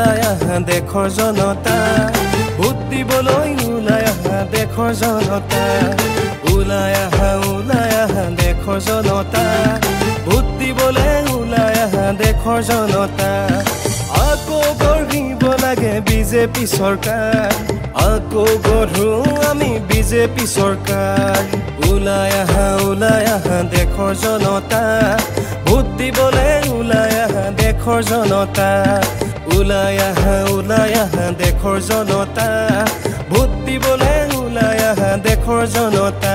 ওলাই আহা দেশৰ জনতা ভোট দিবলৈ ওলাই আহা দেশৰ জনতা ওলাই আহা দেশৰ জনতা ভোট দিবলৈ ওলাই আহা দেশৰ জনতা আকৌ গঢ়িব লাগে বিজেপি চৰকাৰ আকৌ গঢ়ো আমি বিজেপি চৰকাৰ ওলাই আহা দেশৰ জনতা ভোট দিবলৈ ওলাই আহা দেশৰ জনতা ওলাই আহা দেশৰ জনতা ভোট দিবলৈ ওলাই আহা দেশৰ জনতা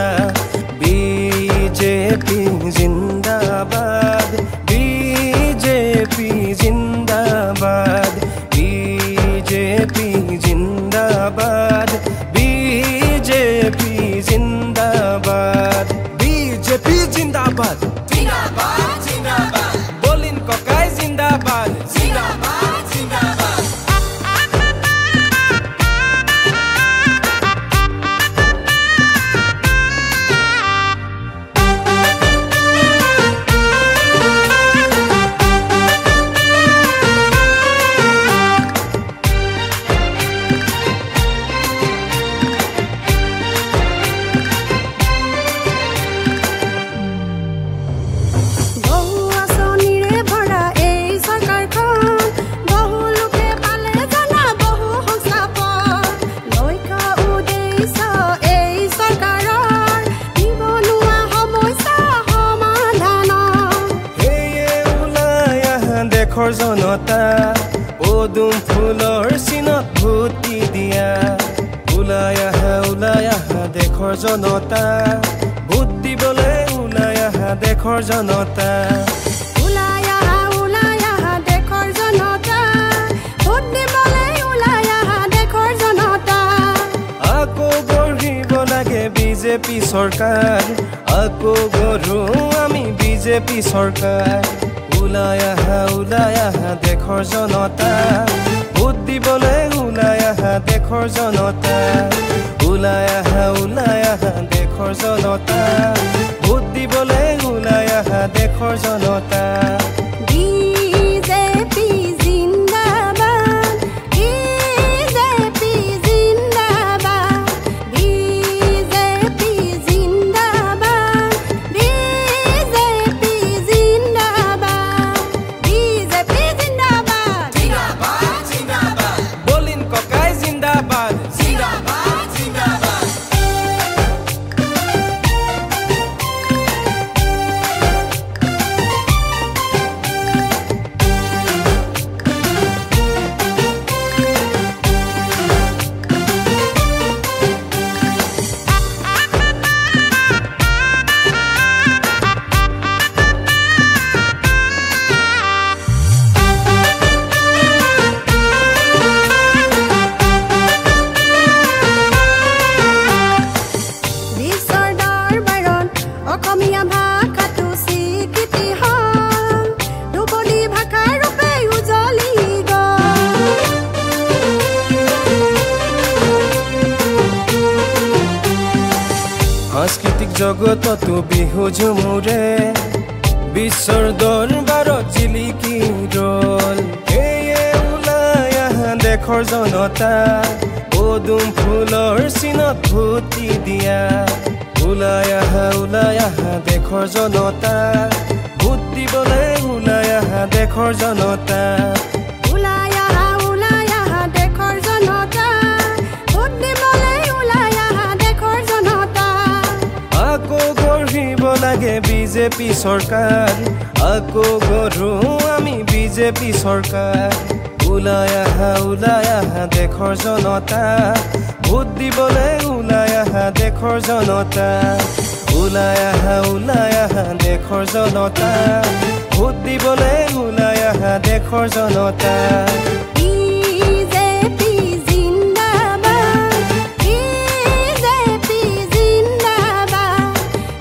বিজেপি জিন্দাবাদ বিজেপি জিন্দাবাদ বিজেপি জিন্দাবাদ বিজেপি জিন্দাবাদ বিজেপি জিন্দাবাদ জিন্দাবাদ জিন্দাবাদ বলিন ককাই জিন্দাবাদ জিন্দাবাদ জিন্দাবাদ দেশৰ জনতা পদুম ফুলৰ চিনত ভোট দিয়া ওলাই আহা দেশৰ জনতা ভোট দিবলৈ ওলাই আহা দেশৰ জনতা ওলাই আহা দেশৰ জনতা ভোট দিবলৈ ওলাই আহা দেশৰ জনতা আকৌ গঢ়িব লাগে বিজেপি চৰকাৰ আকৌ গঢ়ো আমি বিজেপি চৰকাৰ ওলাই আহা দেশৰ জনতা ভোট দিবলৈ ওলাই আহা দেশৰ জনতা ওলাই আহা দেশৰ জনতা ভোট দিবলৈ ওলাই আহা দেশৰ জনতা বিজেপি জিন্দাবাদ বিজেপি জিন্দাবাদ বিজেপি জিন্দাবাদ বিজেপি জিন্দাবাদ বিজেপি জিন্দাবাদ জিন্দাবাদ জিন্দাবাদ বলিন ককাই জিন্দাবাদ জিন্দাবাদ জিন্দাবাদ বিশ্বৰ দৰবাৰত অসমীয়া ভাষাটো স্বীকৃতি হ'ল ধ্ৰুপদী ভাষা ৰূপে উজলি গ'ল সাংস্কৃতিক জগততো বিহু ঝুমুৰে বিশ্বৰ দৰবাৰত জিলিকি ৰল এয়ে ওলাই আহা দেশৰ জনতা পদুম ফুলৰ চিনত ভোট দিয়া ওলাই আহা দেশৰ জনতা ভোট দিবলৈ ওলাই আহা দেশৰ জনতা ওলাই আহা দেশৰ জনতা ভোট দিবলৈ ওলাই আহা দেশৰ জনতা আকৌ গঢ়িব লাগে বিজেপি চৰকাৰ আকৌ গঢ়ো আমি বিজেপি চৰকাৰ ওলাই আহা দেশৰ জনতা ভোট দিবলৈ ওলাই আহা দেশৰ জনতা ওলাই আহা দেশৰ জনতা ভোট দিবলৈ ওলাই আহা দেশৰ জনতা বিজেপি জিন্দাবাদ বিজেপি জিন্দাবাদ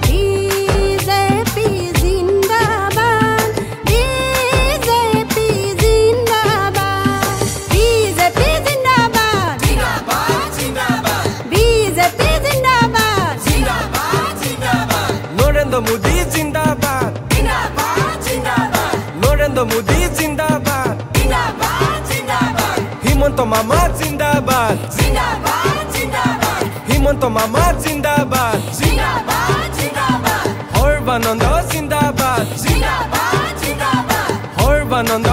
বিজেপি জিন্দাবাদ বিজেপি জিন্দাবাদ বিজেপি জিন্দাবাদ জিন্দাবাদ জিন্দাবাদ বিজেপি জিন্দাবাদ জিন্দাবাদ জিন্দাবাদ নৰেন্দ্ৰ মোদী জিন্দাবাদ জিন্দাবাদ জিন্দাবাদ নৰেন্দ্ৰ মোদী জিন্দাবাদ জিন্দাবাদ জিন্দাবাদ হিমন্ত মামা জিন্দাবাদ জিন্দাবাদ জিন্দাবাদ হিমন্ত মামা জিন্দাবাদ জিন্দাবাদ জিন্দাবাদ সৰ্বানন্দ জিন্দাবাদ জিন্দাবাদ জিন্দাবাদ সৰ্বানন্দ